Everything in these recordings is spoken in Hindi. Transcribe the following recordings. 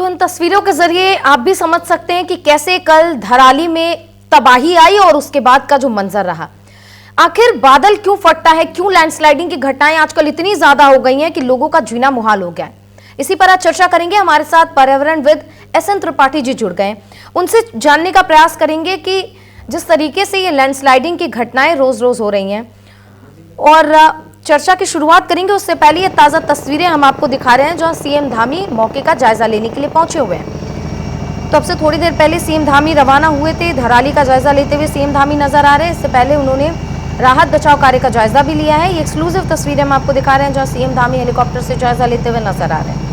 तो इन तस्वीरों के जरिए आप भी समझ सकते हैं कि कैसे कल धराली में तबाही आई और उसके बाद का जो मंजर रहा। आखिर बादल क्यों फटता है, क्यों लैंडस्लाइडिंग की घटनाएं आजकल इतनी ज्यादा हो गई हैं कि लोगों का जीना मुहाल हो गया है। इसी पर आज चर्चा करेंगे। हमारे साथ पर्यावरणविद SN त्रिपाठी जी जुड़ गए। उनसे जानने का प्रयास करेंगे कि जिस तरीके से ये लैंडस्लाइडिंग की घटनाएं रोज रोज हो रही हैं, और चर्चा की शुरुआत करेंगे उससे पहले ये ताज़ा तस्वीरें हम आपको दिखा रहे हैं जहां CM धामी मौके का जायजा लेने के लिए पहुंचे हुए हैं। तो अब से थोड़ी देर पहले CM धामी रवाना हुए थे। धराली का जायजा लेते हुए CM धामी नजर आ रहे हैं। इससे पहले उन्होंने राहत बचाव कार्य का जायजा भी लिया है। ये एक्सक्लूसिव तस्वीरें हम आपको दिखा रहे हैं जहाँ CM धामी हेलीकॉप्टर से जायजा लेते हुए नजर आ रहे हैं।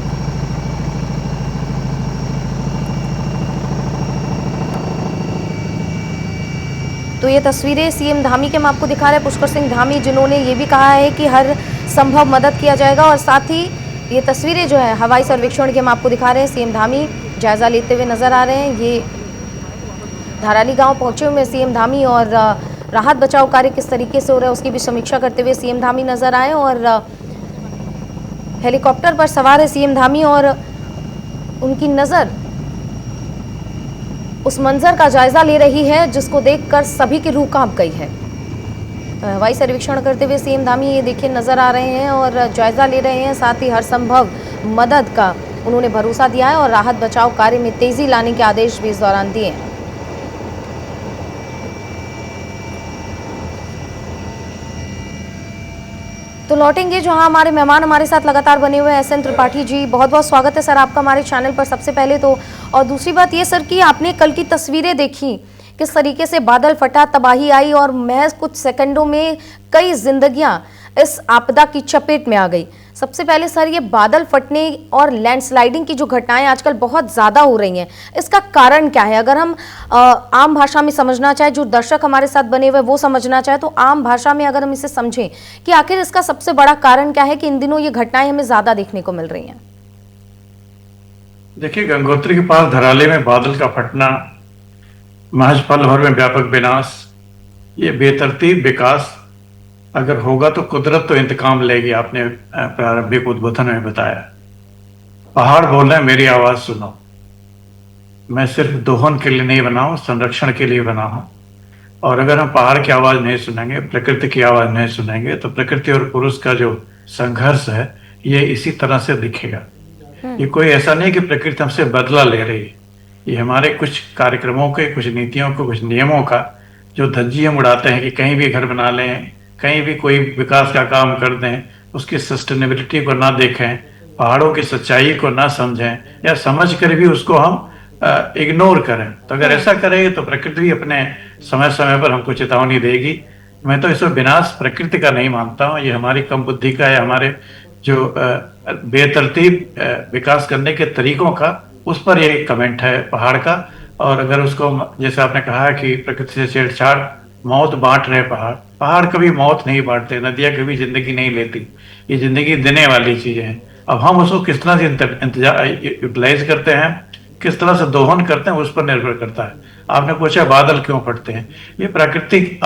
तो ये तस्वीरें CM धामी के हम आपको दिखा रहे हैं, पुष्कर सिंह धामी, जिन्होंने ये भी कहा है कि हर संभव मदद किया जाएगा। और साथ ही ये तस्वीरें जो है हवाई सर्वेक्षण के हम आपको दिखा रहे हैं। CM धामी जायजा लेते हुए नजर आ रहे हैं। ये धराली गांव पहुंचे हुए CM धामी और राहत बचाव कार्य किस तरीके से हो रहा है उसकी भी समीक्षा करते हुए CM धामी नजर आए। और हेलीकॉप्टर पर सवार है CM धामी और उनकी नजर उस मंजर का जायजा ले रही है जिसको देखकर सभी की रूह कांप गई है। तो हवाई सर्वेक्षण करते हुए CM धामी ये देखिए नजर आ रहे हैं और जायजा ले रहे हैं। साथ ही हर संभव मदद का उन्होंने भरोसा दिया है और राहत बचाव कार्य में तेजी लाने के आदेश भी इस दौरान दिए हैं। तो लौटेंगे जहां हमारे मेहमान हमारे साथ लगातार बने हुए हैं। SN त्रिपाठी जी, बहुत बहुत स्वागत है सर आपका हमारे चैनल पर सबसे पहले तो। और दूसरी बात ये सर कि आपने कल की तस्वीरें देखी, किस तरीके से बादल फटा, तबाही आई और महज कुछ सेकंडों में कई जिंदगियां इस आपदा की चपेट में आ गई। सबसे पहले सर, ये बादल फटने और लैंडस्लाइडिंग की जो घटनाएं आजकल बहुत ज्यादा हो रही हैं, इसका कारण क्या है? अगर हम आम भाषा में समझना चाहे, जो दर्शक हमारे साथ बने हुए वो समझना चाहे, तो आम भाषा में अगर हम इसे समझें कि आखिर इसका सबसे बड़ा कारण क्या है कि इन दिनों ये घटनाएं हमें ज्यादा देखने को मिल रही हैं। देखिए, गंगोत्री के पास धराले में बादल का फटना, महज पल भर में व्यापक विनाश, ये बेतरतीब विकास अगर होगा तो कुदरत तो इंतकाम लेगी। आपने प्रारंभिक उद्बोधन में बताया, पहाड़ बोल रहे हैं मेरी आवाज सुनो। मैं सिर्फ दोहन के लिए नहीं बना हूं, संरक्षण के लिए बना हूं। और अगर हम पहाड़ की आवाज नहीं सुनेंगे, प्रकृति की आवाज नहीं सुनेंगे, तो प्रकृति और पुरुष का जो संघर्ष है ये इसी तरह से दिखेगा। ये कोई ऐसा नहीं कि प्रकृति हमसे बदला ले रही है। ये हमारे कुछ कार्यक्रमों के, कुछ नीतियों को, कुछ नियमों का जो धज्जी हम उड़ाते हैं कि कहीं भी घर बना लें, कहीं भी कोई विकास का काम कर दें, उसकी सस्टेनेबिलिटी को ना देखें, पहाड़ों की सच्चाई को ना समझें या समझ कर भी उसको हम इग्नोर करें। तो अगर ऐसा करेंगे तो प्रकृति भी अपने समय समय पर हमको चेतावनी देगी। मैं तो इसमें विनाश प्रकृति का नहीं मानता हूँ, ये हमारी कम बुद्धि का या हमारे जो बेतरतीब विकास करने के तरीकों का, उस पर ये कमेंट है पहाड़ का। और अगर उसको, जैसे आपने कहा कि प्रकृति से छेड़छाड़, मौत बांट रहे पहाड़, पहाड़ कभी मौत नहीं बांटते, नदियां कभी जिंदगी नहीं लेती, ये जिंदगी देने वाली चीजें हैं। अब हम उसको किस तरह से यूटिलाइज करते हैं, किस तरह से दोहन करते हैं, उस पर निर्भर करता है। आपने पूछा बादल क्यों फटते हैं, ये प्राकृतिक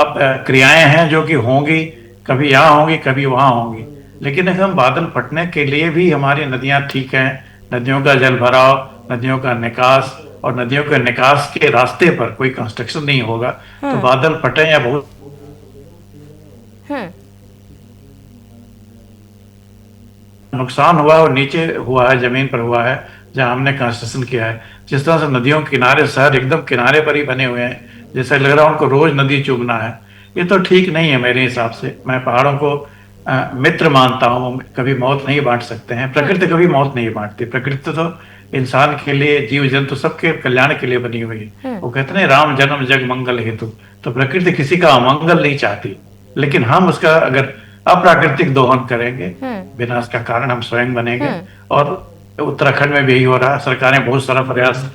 क्रियाएं हैं जो कि होंगी, कभी यहाँ होंगी कभी वहां होंगी। लेकिन हम बादल फटने के लिए भी हमारी नदियां ठीक हैं, नदियों का जल भराव, नदियों का निकास, और नदियों के निकास के रास्ते पर कोई कंस्ट्रक्शन नहीं होगा तो बादल फटे या बहुत नुकसान हुआ और नीचे हुआ है, जमीन पर हुआ है जहां हमने कंस्ट्रक्शन किया है। जिस तरह से नदियों के किनारे शहर एकदम किनारे पर ही बने हुए हैं, जैसे लग रहा है उनको रोज नदी चूमना है, ये तो ठीक नहीं है मेरे हिसाब से। मैं पहाड़ों को मित्र मानता हूँ, कभी मौत नहीं बांट सकते हैं। प्रकृति कभी मौत नहीं बांटती, प्रकृति तो इंसान के लिए, जीव जंतु सबके कल्याण के लिए बनी हुई है। वो कहते हैं राम जन्म जग मंगल हेतु, तो प्रकृति किसी का अमंगल नहीं चाहती। लेकिन हम उसका अगर अप्राकृतिक दोहन करेंगे, विनाश का कारण हम स्वयं बनेंगे। और उत्तराखंड में भी यही हो रहा है। सरकारें बहुत सारा प्रयास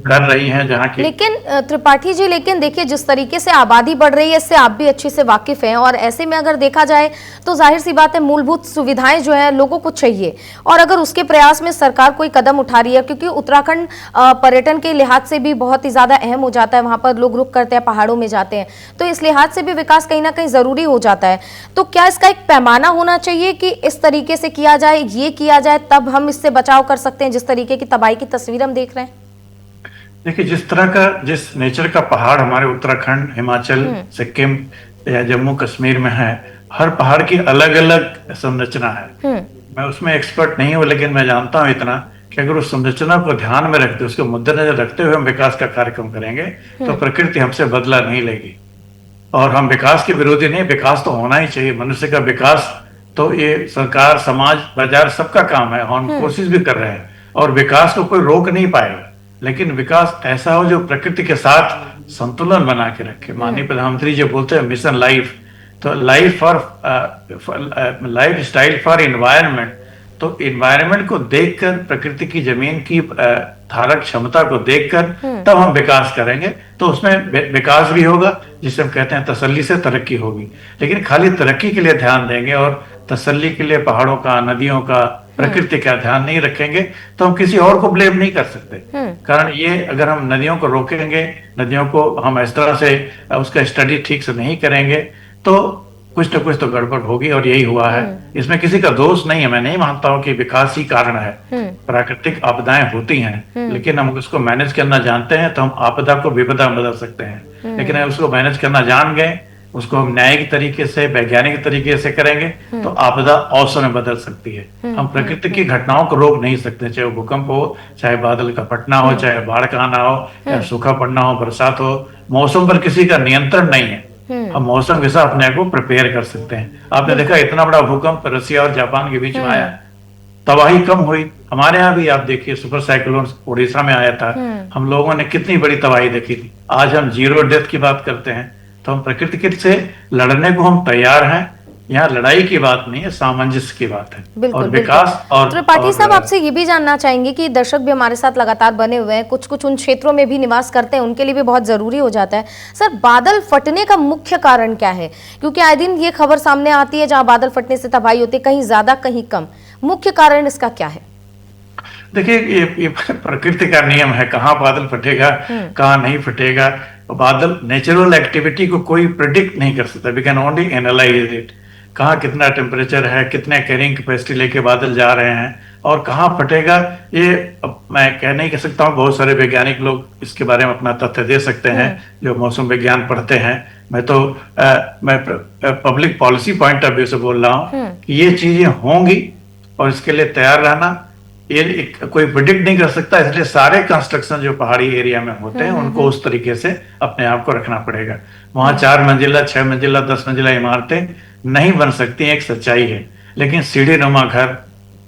कर रही हैं जहाँ की। लेकिन त्रिपाठी जी, लेकिन देखिए जिस तरीके से आबादी बढ़ रही है, इससे आप भी अच्छे से वाकिफ हैं, और ऐसे में अगर देखा जाए तो जाहिर सी बात है मूलभूत सुविधाएं जो है लोगों को चाहिए, और अगर उसके प्रयास में सरकार कोई कदम उठा रही है, क्योंकि उत्तराखंड पर्यटन के लिहाज से भी बहुत ही ज्यादा अहम हो जाता है, वहां पर लोग रुक करते हैं, पहाड़ों में जाते हैं, तो इस लिहाज से भी विकास कहीं ना कहीं जरूरी हो जाता है। तो क्या इसका एक पैमाना होना चाहिए कि इस तरीके से किया जाए, ये किया जाए, तब हम इससे बचाव कर सकते हैं जिस तरीके की तबाही की तस्वीर हम देख रहे हैं? देखिए, जिस नेचर का पहाड़ हमारे उत्तराखंड, हिमाचल, सिक्किम या जम्मू कश्मीर में है, हर पहाड़ की अलग अलग संरचना है। मैं उसमें एक्सपर्ट नहीं हूँ, लेकिन मैं जानता हूँ इतना कि अगर उस संरचना को ध्यान में रखते, उसको मद्देनजर रखते हुए हम विकास का कार्यक्रम करेंगे तो प्रकृति हमसे बदला नहीं लेगी। और हम विकास के विरोधी नहीं, विकास तो होना ही चाहिए। मनुष्य का विकास तो ये सरकार, समाज, बाजार सबका काम है, हम कोशिश भी कर रहे हैं, और विकास को कोई रोक नहीं पाएगा। लेकिन विकास ऐसा हो जो प्रकृति के साथ संतुलन बना के रखे। माननीय प्रधानमंत्री जी बोलते हैं मिशन लाइफ, तो लाइफ स्टाइल फॉर इन्वायरमेंट। तो इन्वायरमेंट को देखकर, प्रकृति की, जमीन की धारक क्षमता को देखकर तब हम विकास करेंगे, तो उसमें विकास भी होगा, जिसे हम कहते हैं तसल्ली से तरक्की होगी। लेकिन खाली तरक्की के लिए ध्यान देंगे और तसल्ली के लिए पहाड़ों का, नदियों का, प्रकृति का ध्यान नहीं रखेंगे तो हम किसी और को ब्लेम नहीं कर सकते। कारण ये, अगर हम नदियों को रोकेंगे, नदियों को हम इस तरह से उसका स्टडी ठीक से नहीं करेंगे, तो कुछ तो गड़बड़ होगी, और यही हुआ है। इसमें किसी का दोष नहीं है। मैं नहीं मानता हूँ कि विकास ही कारण है। प्राकृतिक आपदाएं होती हैं, लेकिन हम उसको मैनेज करना जानते हैं तो हम आपदा को विपदा में बदल सकते हैं। लेकिन अगर उसको मैनेज करना जान गए, उसको हम न्यायिक तरीके से, वैज्ञानिक तरीके से करेंगे तो आपदा अवसर में बदल सकती है। हम प्रकृति की घटनाओं को रोक नहीं सकते, चाहे वो भूकंप हो, चाहे बादल का फटना हो, चाहे बाढ़ का आना हो, चाहे सूखा पड़ना हो, बरसात हो। मौसम पर किसी का नियंत्रण नहीं है। हम मौसम के साथ अपने आप को प्रिपेयर कर सकते हैं। आपने देखा इतना बड़ा भूकंप रसिया और जापान के बीच में आया, तबाही कम हुई। हमारे यहाँ भी आप देखिए सुपर साइक्लोन उड़ीसा में आया था, हम लोगों ने कितनी बड़ी तबाही देखी थी। आज हम जीरो डेथ की बात करते हैं, तो हम प्रकृति से लड़ने को हम तैयार हैं। यहाँ लड़ाई की बात नहीं है, सामंजस्य की बात है। बिल्कुल, और विकास और त्रिपाठी साहब, आपसे ये भी जानना चाहेंगे कि दर्शक भी हमारे साथ लगातार बने हुए हैं, कुछ उन क्षेत्रों में भी निवास करते हैं, उनके लिए भी बहुत जरूरी हो जाता है। सर, बादल फटने का मुख्य कारण क्या है? क्योंकि आए दिन ये खबर सामने आती है जहां बादल फटने से तबाही होती है, कहीं ज्यादा कहीं कम। मुख्य कारण इसका क्या है? देखिए, ये प्रकृति का नियम है, कहाँ बादल फटेगा, कहाँ नहीं फटेगा। बादल, नेचुरल एक्टिविटी को कोई प्रिडिक्ट नहीं कर सकता। We can only analyse it. कहाँ कितना टेम्परेचर है, कितने कैरिंग कैपेसिटी लेके बादल जा रहे हैं, और कहाँ फटेगा, ये मैं कह नहीं सकता हूँ। बहुत सारे वैज्ञानिक लोग इसके बारे में अपना तथ्य दे सकते हैं, जो मौसम विज्ञान पढ़ते हैं। मैं public policy point of view से बोल रहा हूँ कि ये चीजें होंगी, और इसके लिए तैयार रहना ये कोई प्रिडिक्ट नहीं कर सकता। इसलिए सारे कंस्ट्रक्शन जो पहाड़ी एरिया में होते हैं उनको उस तरीके से अपने आप को रखना पड़ेगा। वहां 4 मंजिला, 6 मंजिला, 10 मंजिला इमारतें नहीं बन सकती, एक सच्चाई है। लेकिन सीढ़ी नुमा घर,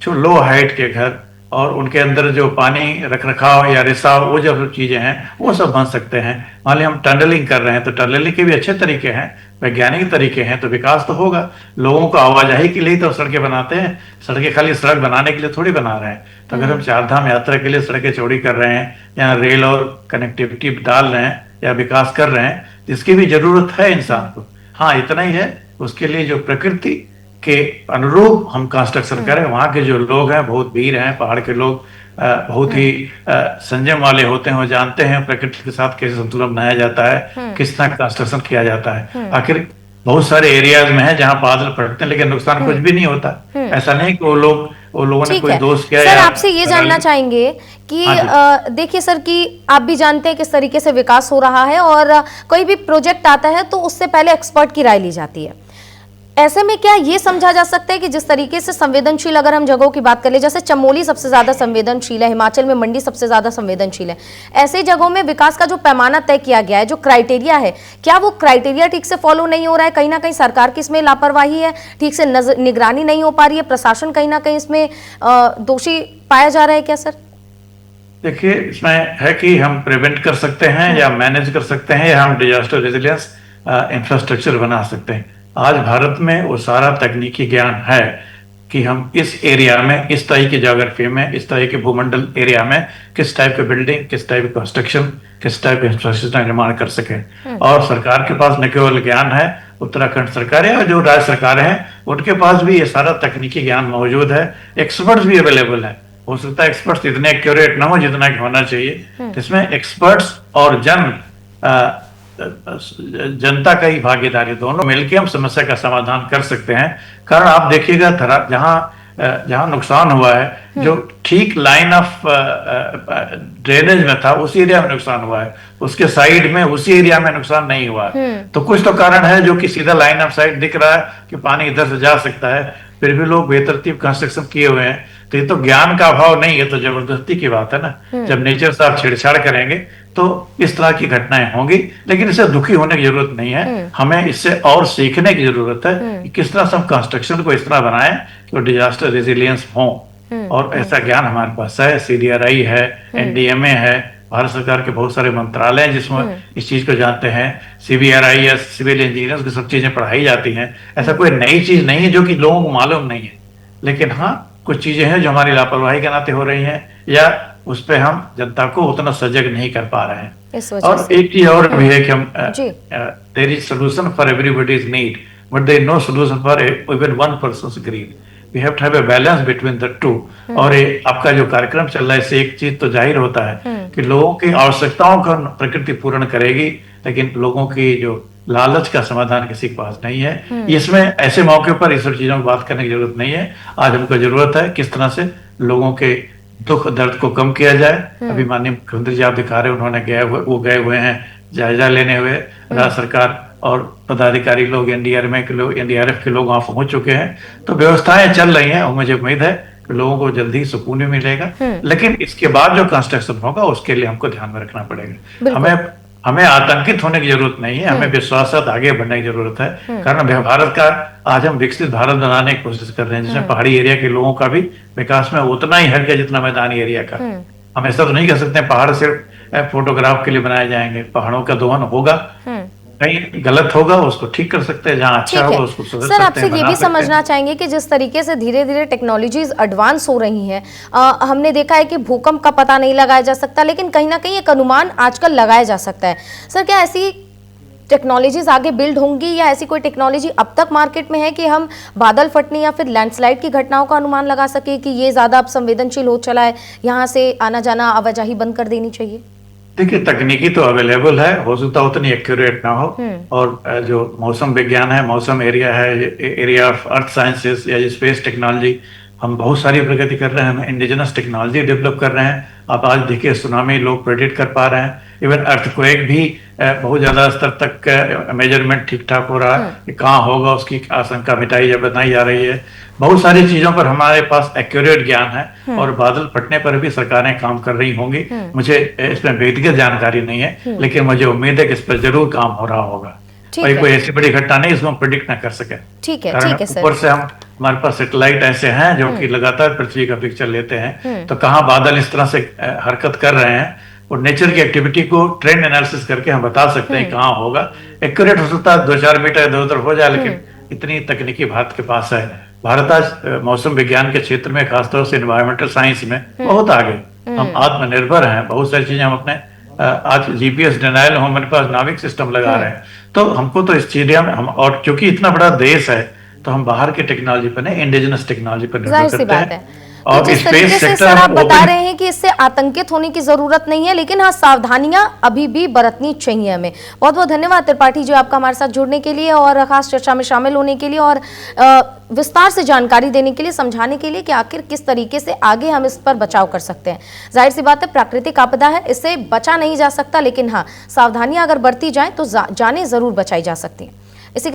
जो लो हाइट के घर, और उनके अंदर जो पानी रख रखाव या रिसाव, वो जो चीजें हैं वो सब बन सकते हैं। मान ली हम टनलिंग कर रहे हैं, तो टनलिंग के भी अच्छे तरीके हैं, वैज्ञानिक तरीके हैं, तो विकास तो होगा। लोगों को आवाजाही के लिए तो सड़कें बनाते हैं, सड़कें खाली सड़क बनाने के लिए थोड़ी बना रहे हैं। तो अगर हम 4 धाम यात्रा के लिए सड़कें चौड़ी कर रहे हैं, या रेल और कनेक्टिविटी डाल रहे हैं, या विकास कर रहे हैं, जिसकी भी जरूरत है इंसान को। हाँ, इतना ही है, उसके लिए जो प्रकृति के अनुरूप हम कंस्ट्रक्शन करें। वहाँ के जो लोग हैं बहुत वीर हैं, पहाड़ के लोग बहुत ही संयम वाले होते हैं, वो जानते हैं प्रकृति के साथ कैसे संतुलन बनाया जाता है, किस तरह कंस्ट्रक्शन किया जाता है। आखिर बहुत सारे एरियाज में है जहाँ बादल फटते हैं, लेकिन नुकसान कुछ भी नहीं होता। ऐसा नहीं कि वो लोगों ने कोई दोष किया। सर, आपसे ये जानना चाहेंगे कि देखिए सर, कि आप भी जानते हैं किस तरीके से विकास हो रहा है, और कोई भी प्रोजेक्ट आता है तो उससे पहले एक्सपर्ट की राय ली जाती है। ऐसे में क्या ये समझा जा सकता है कि जिस तरीके से संवेदनशील, अगर हम जगहों की बात करें, जैसे चमोली सबसे ज्यादा संवेदनशील है, हिमाचल में मंडी सबसे ज्यादा संवेदनशील है, ऐसे जगहों में विकास का जो पैमाना तय किया गया है, जो क्राइटेरिया है, क्या वो क्राइटेरिया ठीक से फॉलो नहीं हो रहा है? कहीं ना कहीं सरकार की इसमें लापरवाही है, ठीक से निगरानी नहीं हो पा रही है, प्रशासन कहीं ना कहीं इसमें दोषी पाया जा रहा है क्या सर? देखिए, इसमें है कि हम प्रिवेंट कर सकते हैं, या मैनेज कर सकते हैं, या हम डिजास्टर रेजिलियंस इंफ्रास्ट्रक्चर बना सकते हैं। आज भारत में वो सारा तकनीकी ज्ञान है। कि हम इस एरिया में, इस तरह की ज्योग्राफी में, इस तरह के भूमंडल एरिया में किस टाइप के बिल्डिंग, किस टाइप के कंस्ट्रक्शन, किस टाइप के इंफ्रास्ट्रक्चर निर्माण कर सके। और सरकार के पास न केवल ज्ञान है, उत्तराखंड सरकार है और जो राज्य सरकार है उनके पास भी ये सारा तकनीकी ज्ञान मौजूद है, एक्सपर्ट्स भी अवेलेबल है। हो सकता है एक्सपर्ट्स इतने एक्यूरेट ना हो जितना कि होना चाहिए, तो इसमें एक्सपर्ट्स और जनता का ही भागीदारी दोनों मिलकर हम समस्या का समाधान कर सकते हैं। कारण आप देखिएगा जहां नुकसान हुआ है, जो ठीक लाइन ऑफ ड्रेनेज में था उस एरिया में नुकसान हुआ है, उसके साइड में उसी एरिया में नुकसान नहीं हुआ है। तो कुछ तो कारण है जो कि सीधा लाइन ऑफ साइट दिख रहा है कि पानी इधर से जा सकता है, फिर भी लोग बेतरतीब कंस्ट्रक्शन किए हुए हैं। तो ये तो ज्ञान का अभाव नहीं है, तो जबरदस्ती की बात है ना। जब नेचर से आप छेड़छाड़ करेंगे तो इस तरह की घटनाएं होंगी, लेकिन इससे दुखी होने की जरूरत नहीं है। हमें इससे और सीखने की जरूरत है कि किस तरह से हम कंस्ट्रक्शन को इस तरह बनाएं कि वो डिजास्टर रेजिलियंस हो। और ऐसा ज्ञान हमारे पास है, CDRI है, NDMA है, भारत सरकार के बहुत सारे मंत्रालय हैं जिसमें इस चीज को जानते हैं। CBRI या सिविल इंजीनियर्स की सब चीजें पढ़ाई जाती हैं। ऐसा कोई नई चीज नहीं है जो कि लोगों को मालूम नहीं है, लेकिन हाँ कुछ चीजें हैं जो हमारी लापरवाही के नाते हो रही हैं या उस पर हम जनता को उतना सजग नहीं कर पा रहे हैं। और एक चीज और भी है कि हम there is solution for everybody's need but there is no solution for even one person's greed. We have to have a balance between the two. और आपका जो कार्यक्रम चल रहा है इससे एक चीज तो जाहिर होता है कि लोगों की आवश्यकताओं को प्रकृति पूर्ण करेगी, लेकिन लोगों की जो लालच का समाधान किसी के पास नहीं है। इसमें ऐसे मौके पर इस सब चीजों की बात करने की जरूरत नहीं है। आज हमको जरूरत है किस तरह से लोगों के दुख दर्द को कम किया जाए। अभी माननीय मुख्यमंत्री जी आप दिखा रहे हैं, उन्होंने गए हुए हैं जायजा लेने हुए। राज्य सरकार और पदाधिकारी लोग, NDRF के लोग वहां पहुंच चुके हैं, तो व्यवस्थाएं चल रही हैं और मुझे उम्मीद है कि लोगों को जल्दी सुकून भी मिलेगा। लेकिन इसके बाद जो कंस्ट्रक्शन होगा उसके लिए हमको ध्यान में रखना पड़ेगा। हमें आतंकित होने की जरूरत नहीं है, हमें विश्वास से आगे बढ़ने की जरूरत है। कारण भारत का आज हम विकसित भारत बनाने की कोशिश कर रहे हैं, जिसमें पहाड़ी एरिया के लोगों का भी विकास में उतना ही हक है जितना मैदानी एरिया का। हम ऐसा तो नहीं कह सकते पहाड़ सिर्फ फोटोग्राफ के लिए बनाए जाएंगे। पहाड़ों का दोहन होगा, कहीं गलत होगा उसको ठीक कर सकते हैं, जहाँ अच्छा होगा उसको सुधर सकते हैं। सर आपसे ये भी समझना चाहेंगे कि जिस तरीके से धीरे धीरे टेक्नोलॉजीज एडवांस हो रही हैं, हमने देखा है कि भूकंप का पता नहीं लगाया जा सकता, लेकिन कहीं ना कहीं एक अनुमान आजकल लगाया जा सकता है। सर क्या ऐसी टेक्नोलॉजीज आगे बिल्ड होंगी या ऐसी कोई टेक्नोलॉजी अब तक मार्केट में है कि हम बादल फटने या फिर लैंडस्लाइड की घटनाओं का अनुमान लगा सके कि ये ज्यादा अब संवेदनशील हो चला है, यहाँ से आना जाना आवाजाही बंद कर देनी चाहिए? देखिए तकनीकी तो अवेलेबल है, हो सकता उतनी एक्यूरेट ना हो। और जो मौसम विज्ञान है, मौसम एरिया है, एरिया ऑफ अर्थ साइंसेस या स्पेस टेक्नोलॉजी, हम बहुत सारी प्रगति कर रहे हैं। हम इंडिजिनस टेक्नोलॉजी डेवलप कर रहे हैं। आप आज देखिए सुनामी लोग प्रेडिक्ट कर पा रहे हैं। इवन अर्थक्वेक भी बहुत ज्यादा स्तर तक मेजरमेंट ठीक ठाक हो रहा है कि कहाँ होगा उसकी आशंका मिटाई या बताई जा रही है। बहुत सारी चीजों पर हमारे पास एक्यूरेट ज्ञान है और बादल फटने पर भी सरकारें काम कर रही होंगी। मुझे इसमें व्यक्तिगत जानकारी नहीं है, लेकिन मुझे उम्मीद है कि इस पर जरूर काम हो रहा होगा। और कोई ऐसी बड़ी घटना नहीं इसको हम प्रेडिक्ट ना कर सके। ठीक है सर। ऊपर से हमारे पास सैटेलाइट ऐसे हैं जो कि लगातार पृथ्वी का पिक्चर लेते हैं, तो कहाँ बादल इस तरह से हरकत कर रहे हैं और नेचर की एक्टिविटी को ट्रेंड एनालिसिस करके हम बता सकते हैं कहाँ होगा। एक्यूरेट हो सकता है 2-4 मीटर इधर उधर हो जाए, लेकिन इतनी तकनीकी भारत के पास है। भारत आज मौसम विज्ञान के क्षेत्र में, खासतौर से एनवायरमेंटल साइंस में बहुत आगे। हम आत्मनिर्भर हैं, बहुत सारी चीजें हम अपने आज GPS डिनाइल हमारे पास नाविक सिस्टम लगा रहे हैं। तो हमको तो इस चीज में हम, और क्योंकि इतना बड़ा देश है तो हम बाहर की टेक्नोलॉजी पर नहीं, इंडिजिनस टेक्नोलॉजी पर निर्भर करते हैं। और जिस तरीके से सर आप बता रहे हैं कि इससे आतंकित होने की जरूरत नहीं है, लेकिन हाँ सावधानियां अभी भी बरतनी चाहिए हमें। बहुत बहुत धन्यवाद त्रिपाठी जी आपका हमारे साथ जुड़ने के लिए और खास चर्चा में शामिल होने के लिए और विस्तार से जानकारी देने के लिए, समझाने के लिए कि आखिर किस तरीके से आगे हम इस पर बचाव कर सकते हैं। जाहिर सी बात है प्राकृतिक आपदा है, इससे बचा नहीं जा सकता, लेकिन हाँ सावधानियां अगर बरती जाएं तो जानें जरूर बचाई जा सकती हैं।